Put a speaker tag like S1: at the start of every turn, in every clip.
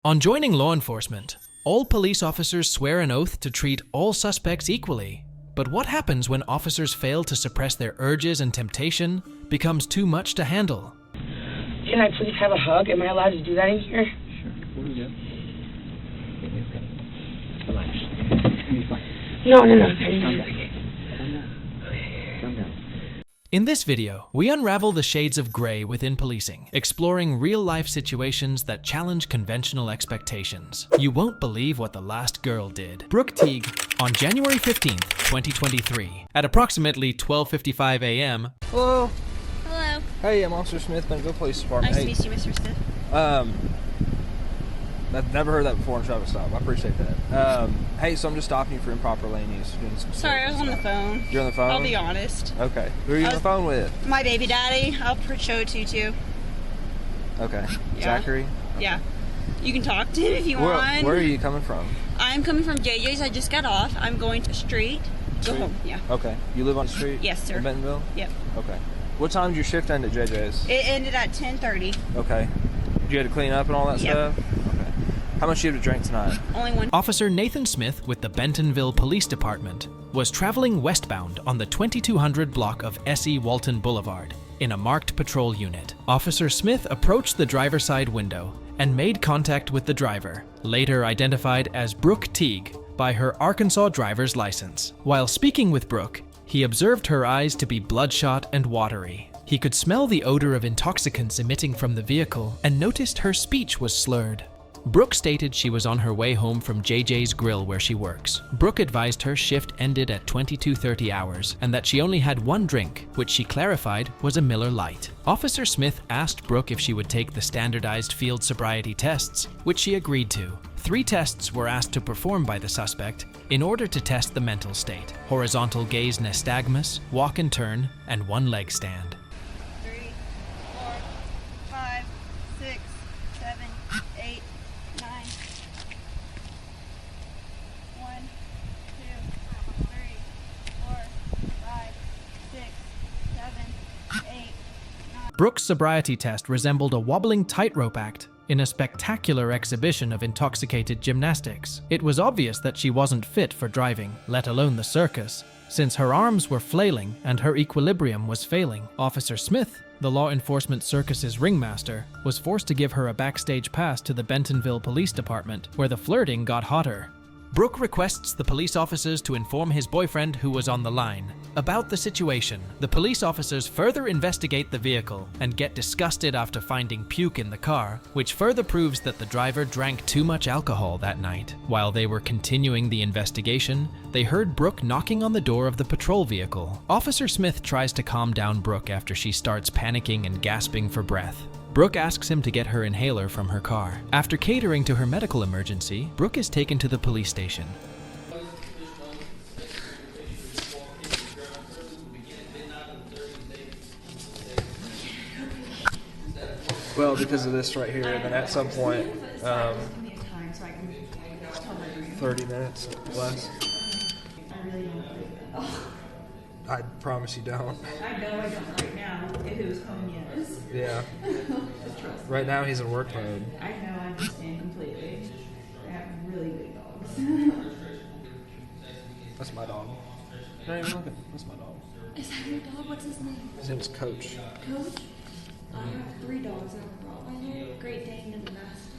S1: On joining law enforcement, all police officers swear an oath to treat all suspects equally. But what happens when officers fail to suppress their urges and temptation becomes too much to handle?
S2: Can I please have a hug? Am I allowed to do that in here?
S3: Sure. What do we do? Relax. You'll be fine.
S2: No.
S3: Calm down.
S1: In this video, we unravel the shades of gray within policing, exploring real-life situations that challenge conventional expectations. You won't believe what the last girl did. Brooke Teague, on January 15th, 2023, at approximately 12:55 a.m.
S4: Hello.
S5: Hello.
S4: Hey, I'm Officer Smith, Bentonville Police Department.
S5: Nice to meet you, Mr. Smith.
S4: I've never heard that before in traffic stop. I appreciate that. Hey, so I'm just stopping you for improper lane use.
S5: Sorry, I was on the phone.
S4: You're on the phone?
S5: I'll be honest.
S4: Okay. Who are you on the phone with?
S5: My baby daddy. I'll show it to you too.
S4: Okay.
S5: Yeah.
S4: Zachary?
S5: Yeah. You can talk to him if you want.
S4: Where are you coming from?
S5: I'm coming from JJ's. I just got off. I'm going to street. Go home. Yeah.
S4: Okay. You live on the street?
S5: Yes, sir.
S4: In Bentonville?
S5: Yep.
S4: Okay. What time did your shift end at JJ's?
S5: It ended at 10:30.
S4: Okay. Did you have to clean up and all that
S5: Yep.
S4: stuff? Okay. How much do you have to drink tonight?
S5: Only one.
S1: Officer Nathan Smith with the Bentonville Police Department was traveling westbound on the 2200 block of S.E. Walton Boulevard in a marked patrol unit. Officer Smith approached the driver's side window and made contact with the driver, later identified as Brooke Teague by her Arkansas driver's license. While speaking with Brooke, he observed her eyes to be bloodshot and watery. He could smell the odor of intoxicants emitting from the vehicle and noticed her speech was slurred. Brooke stated she was on her way home from JJ's Grill where she works. Brooke advised her shift ended at 22:30 hours and that she only had one drink, which she clarified was a Miller Lite. Officer Smith asked Brooke if she would take the standardized field sobriety tests, which she agreed to. 3 tests were asked to perform by the suspect in order to test the mental state: horizontal gaze nystagmus, walk and turn, and one leg stand.
S5: 3, 4, 5, 6, 7, 8, 9. 1, 2, 3, 4, 5, 6, 7, 8, 9.
S1: Brooke's sobriety test resembled a wobbling tightrope act in a spectacular exhibition of intoxicated gymnastics. It was obvious that she wasn't fit for driving, let alone the circus, since her arms were flailing and her equilibrium was failing. Officer Smith, the law enforcement circus's ringmaster, was forced to give her a backstage pass to the Bentonville Police Department, where the flirting got hotter. Brooke requests the police officers to inform his boyfriend, who was on the line, about the situation. The police officers further investigate the vehicle and get disgusted after finding puke in the car, which further proves that the driver drank too much alcohol that night. While they were continuing the investigation, they heard Brooke knocking on the door of the patrol vehicle. Officer Smith tries to calm down Brooke after she starts panicking and gasping for breath. Brooke asks him to get her inhaler from her car. After catering to her medical emergency, Brooke is taken to the police station.
S4: Well, because of this right here, then at some point, 30 minutes less. I promise you don't.
S6: I know I don't right now. If it was home, yes.
S4: Yeah. Right now he's in work mode.
S6: I know, I understand completely. I have really big dogs.
S4: That's my dog. Not even looking. That's my dog.
S7: Is that your dog? What's his name?
S4: His name's Coach.
S7: Coach? I have 3 dogs. I have a Rottweiler, Great Dane, and a Mastiff.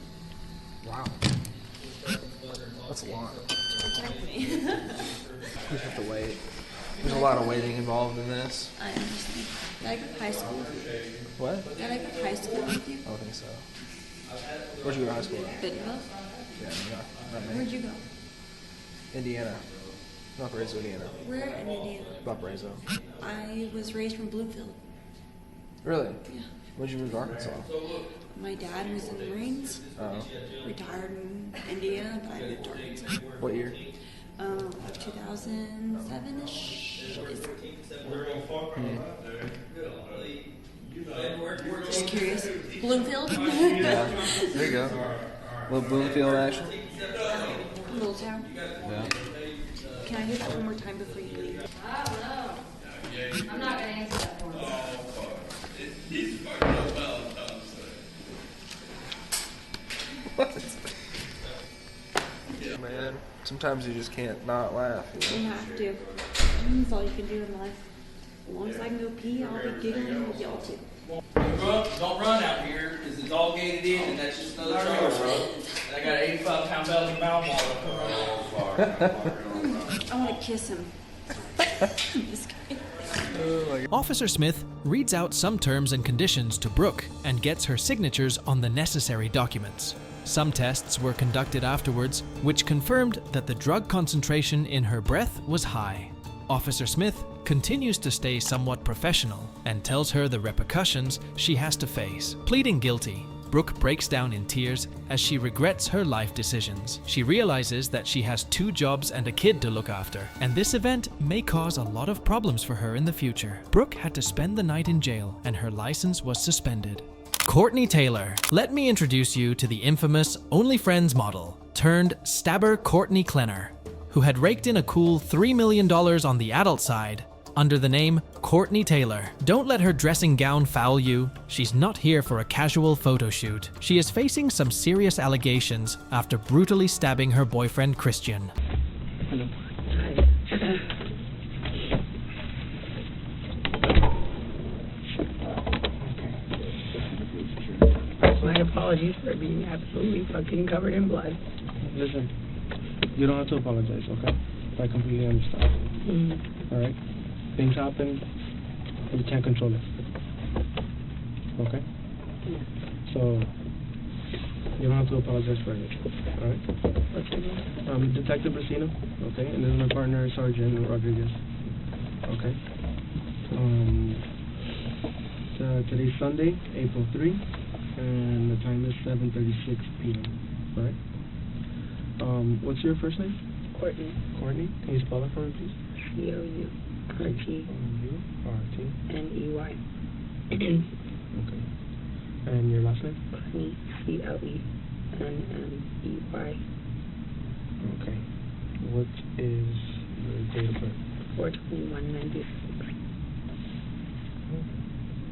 S4: Wow. That's a lot.
S7: Protect me.
S4: You have to wait. There's a lot of waiting involved in this.
S7: I understand. Did I go to high school?
S4: What?
S7: Did I go to high school with you?
S4: I don't think so. Where'd you go to high school at?
S7: Bentonville?
S4: Yeah, not me.
S7: Where'd you go?
S4: Indiana. Valparaiso, Indiana.
S7: Where in Indiana?
S4: Valparaiso.
S7: I was raised from Bloomfield.
S4: Really?
S7: Yeah.
S4: When'd you move to Arkansas?
S7: My dad was in the Marines.
S4: Oh.
S7: Retired in Indiana, but I moved to Arkansas.
S4: What year?
S7: 2007-ish. Just curious. Bloomfield?
S4: Yeah. There you go. Little Bloomfield action.
S7: Little town.
S4: Yeah.
S7: Can I hear that one more time before you leave?
S8: I don't know. I'm not going to answer that for him.
S4: What? man. Sometimes you just can't not laugh.
S7: You have to. That's all you can do in life. As long as I can go pee, I'll be giggling with y'all too.
S9: Don't run out here, because it's all gated in, and that's just another trailer, bro. And I got an 85-pound Belgian Malmar.
S7: I want to kiss him. Just kidding.
S1: Officer Smith reads out some terms and conditions to Brooke and gets her signatures on the necessary documents. Some tests were conducted afterwards, which confirmed that the drug concentration in her breath was high. Officer Smith continues to stay somewhat professional and tells her the repercussions she has to face. Pleading guilty, Brooke breaks down in tears as she regrets her life decisions. She realizes that she has 2 jobs and a kid to look after, and this event may cause a lot of problems for her in the future. Brooke had to spend the night in jail, and her license was suspended. Courtney Taylor. Let me introduce you to the infamous OnlyFriends model turned stabber Courtney Klenner, who had raked in a cool $3 million on the adult side under the name Courtney Taylor. Don't let her dressing gown foul you. She's not here for a casual photo shoot. She is facing some serious allegations after brutally stabbing her boyfriend Christian.
S2: Hello. My apologies for being absolutely fucking covered in blood.
S3: Listen, you don't have to apologize, okay? I completely understand. Alright? Things happen, you can't control it. Okay? So, you don't have to apologize for anything. Alright?
S2: What's your name?
S3: Detective Brasino, okay? And this is my partner, Sergeant Rodriguez. Okay? Today's Sunday, April 3, and the time is 7:36 p.m. Alright? What's your first name?
S2: Courtney.
S3: Courtney? Can you spell it for me, please?
S2: C-O-U-R-T-N-E-Y.
S3: Okay. And your last name?
S2: Cleney, C-L-E-N-N-E-Y.
S3: Okay. What is your date of birth?
S2: 4/21/96.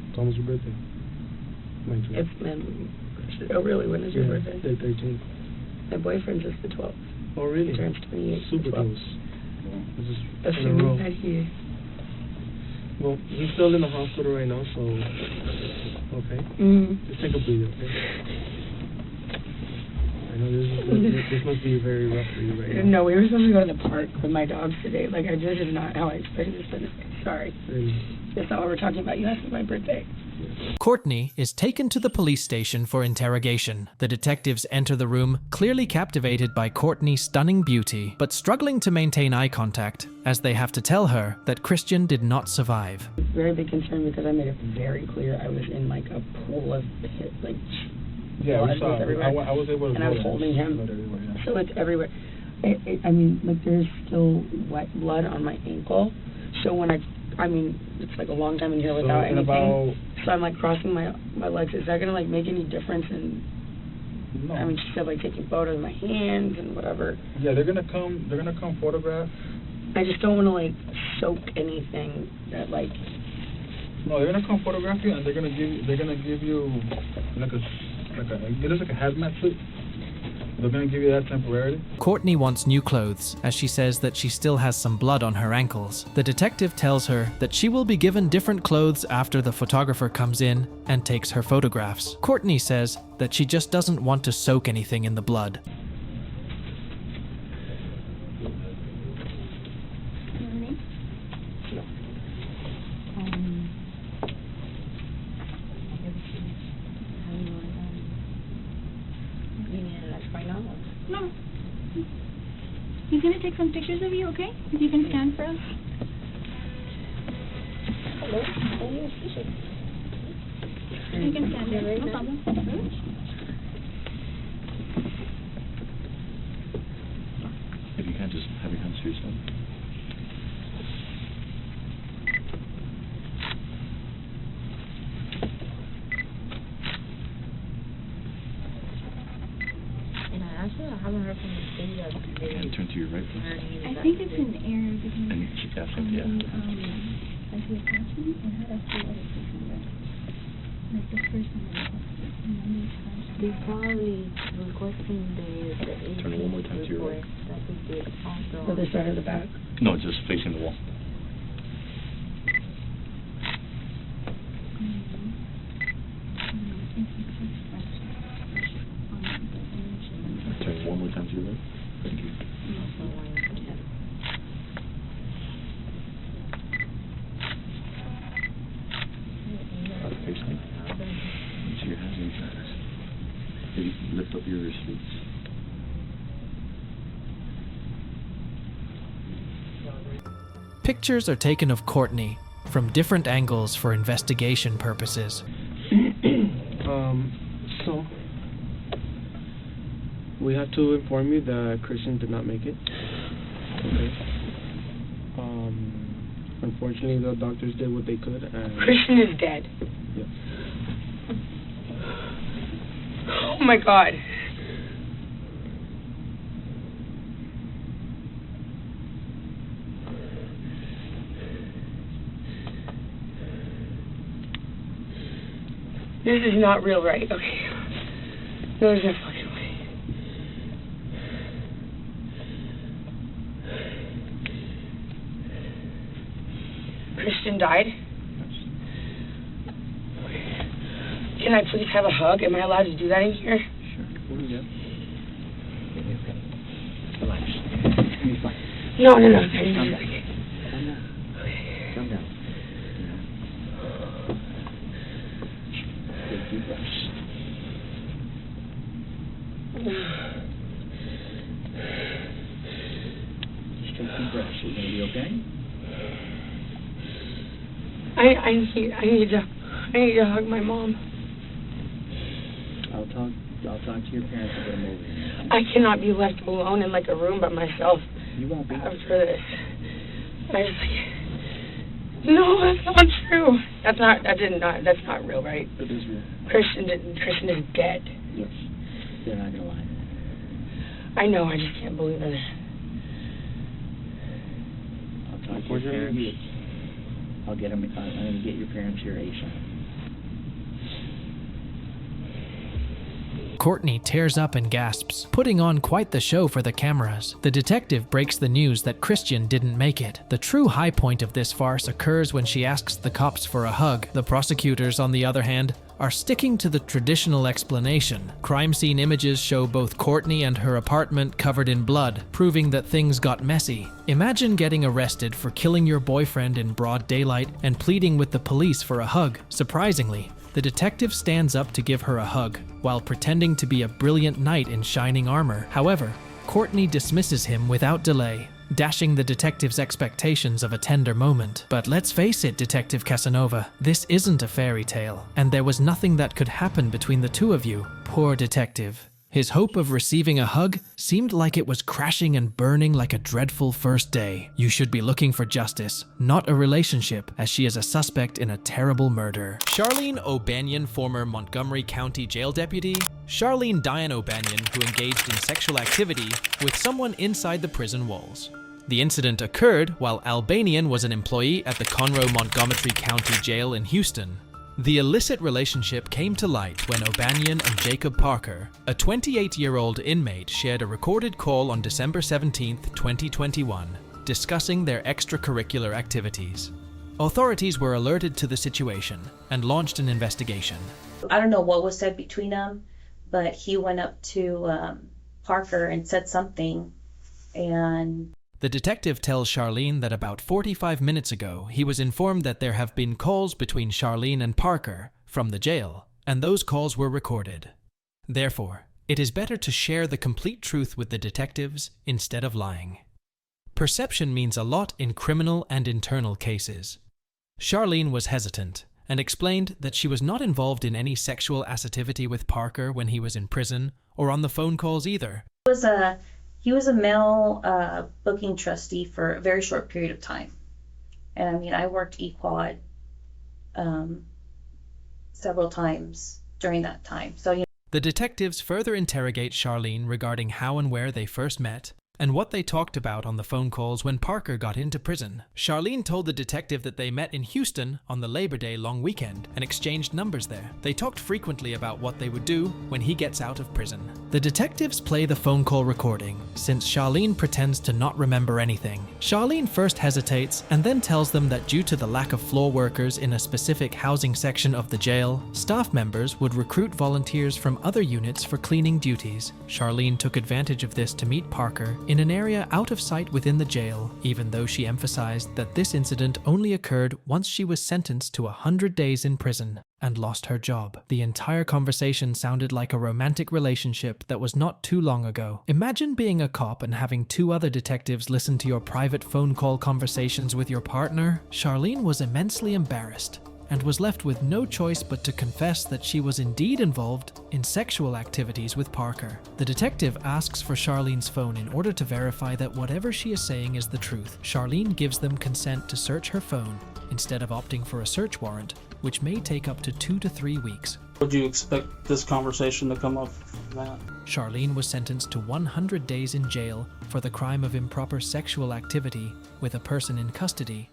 S3: It's almost your birthday. 19.
S2: It's oh really? When is your birthday?
S3: The 13th.
S2: My boyfriend's just the 12th.
S3: Oh, really?
S2: He turns 28.
S3: Super
S2: 12th.
S3: close. This is in a row.
S2: Assuming that he.
S3: Well, he's still in the hospital right now, so okay. Just take a breather, okay? I know this must be very rough for you right now.
S2: No, we were supposed to go to the park with my dogs today. Like, I just is not how I expected this to. Sorry.
S3: Really?
S2: That's not what we're talking about. You asked me my birthday.
S1: Courtney is taken to the police station for interrogation. The detectives enter the room, clearly captivated by Courtney's stunning beauty, but struggling to maintain eye contact, as they have to tell her that Christian did not survive.
S2: Very big concern because I made it very clear I was in like a pool of like
S3: Yeah,
S2: blood
S3: we saw it.
S2: everywhere.
S3: I was able to
S2: and I was holding him.
S3: yeah.
S2: So it's everywhere. I mean, like there's still wet blood on my ankle. So when I mean, it's like a long time in here without anything. So I'm like crossing my legs. Is that gonna like make any difference in?
S3: No.
S2: I mean, she said like taking photos of my hands and whatever.
S3: Yeah, they're gonna come photograph.
S2: I just don't want to like soak anything that like.
S3: No, they're gonna come photograph you, and they're gonna give you like a hazmat suit. They're gonna give you that temporarily.
S1: Courtney wants new clothes, as she says that she still has some blood on her ankles. The detective tells her that she will be given different clothes after the photographer comes in and takes her photographs. Courtney says that she just doesn't want to soak anything in the blood.
S6: No. He's gonna take some pictures of you, okay? If you can stand for us.
S2: Hello.
S6: You can stand there, no problem.
S10: If you can't, just have your hands to yourself.
S8: Actually, I haven't heard from the city that
S10: And turn to your right.
S6: I think it's an error because
S10: And keep that from yeah.
S6: like the attachment, it had a few other things on there. Like the first one, and then these guys.
S7: They probably requesting the
S10: Turn it one more time to your right.
S7: that they did also.
S2: The other side of the back.
S10: No, just facing the wall. Turn one more time to your right. Thank you. Face me. Reach your hands inside. Maybe lift up your sleeves.
S1: Pictures are taken of Courtney from different angles for investigation purposes.
S3: So we have to inform you that Christian did not make it. Okay. Unfortunately, the doctors did what they could, and
S2: Christian is dead.
S3: yes.
S2: Oh my God. This is not real, right? Okay. No, there's no fucking way. Christian died? Can I please have a hug? Am I allowed to do that in here?
S10: Sure. Yeah. Okay. Relax. You're fine.
S2: No.
S10: Calm down. Calm down. Calm down. Take deep breaths. Just take deep breaths. You're gonna be okay?
S2: I need to hug my mom.
S10: I'll talk to your parents and get them over here.
S2: I cannot be left alone in like a room by myself
S10: You won't be.
S2: after this. I just like, no, that's not true. That's not real, right?
S10: It is real.
S2: Christian is dead.
S10: Yes. They're not gonna lie.
S2: I know, I just can't believe it.
S10: I'll talk to your parents. I'll get them. I'm gonna get your parents here ASAP.
S1: Courtney tears up and gasps, putting on quite the show for the cameras. The detective breaks the news that Christian didn't make it. The true high point of this farce occurs when she asks the cops for a hug. The prosecutors, on the other hand, are sticking to the traditional explanation. Crime scene images show both Courtney and her apartment covered in blood, proving that things got messy. Imagine getting arrested for killing your boyfriend in broad daylight and pleading with the police for a hug. Surprisingly, the detective stands up to give her a hug, while pretending to be a brilliant knight in shining armor. However, Courtney dismisses him without delay, dashing the detective's expectations of a tender moment. But let's face it, Detective Casanova, this isn't a fairy tale, and there was nothing that could happen between the two of you. Poor detective. His hope of receiving a hug seemed like it was crashing and burning like a dreadful first day. You should be looking for justice, not a relationship, as she is a suspect in a terrible murder. Charlene O'Banion, former Montgomery County Jail deputy. Charlene Diane O'Banion, who engaged in sexual activity with someone inside the prison walls. The incident occurred while Albanian was an employee at the Conroe Montgomery County Jail in Houston. The illicit relationship came to light when O'Banion and Jacob Parker, a 28-year-old inmate, shared a recorded call on December 17, 2021, discussing their extracurricular activities. Authorities were alerted to the situation and launched an investigation.
S11: I don't know what was said between them, but he went up to Parker and said something, and
S1: the detective tells Charlene that about 45 minutes ago, he was informed that there have been calls between Charlene and Parker from the jail, and those calls were recorded. Therefore, it is better to share the complete truth with the detectives instead of lying. Perception means a lot in criminal and internal cases. Charlene was hesitant and explained that she was not involved in any sexual activity with Parker when he was in prison or on the phone calls either.
S11: He was a male booking trustee for a very short period of time. And I mean, I worked EQuad several times during that time. So,
S1: The detectives further interrogate Charlene regarding how and where they first met and what they talked about on the phone calls when Parker got into prison. Charlene told the detective that they met in Houston on the Labor Day long weekend and exchanged numbers there. They talked frequently about what they would do when he gets out of prison. The detectives play the phone call recording, since Charlene pretends to not remember anything. Charlene first hesitates and then tells them that due to the lack of floor workers in a specific housing section of the jail, staff members would recruit volunteers from other units for cleaning duties. Charlene took advantage of this to meet Parker in an area out of sight within the jail, even though she emphasized that this incident only occurred once she was sentenced to 100 days in prison and lost her job. The entire conversation sounded like a romantic relationship that was not too long ago. Imagine being a cop and having 2 other detectives listen to your private phone call conversations with your partner. Charlene was immensely embarrassed and was left with no choice but to confess that she was indeed involved in sexual activities with Parker. The detective asks for Charlene's phone in order to verify that whatever she is saying is the truth. Charlene gives them consent to search her phone instead of opting for a search warrant, which may take up to 2 to 3 weeks.
S12: Would you expect this conversation to come up from that?
S1: Charlene was sentenced to 100 days in jail for the crime of improper sexual activity with a person in custody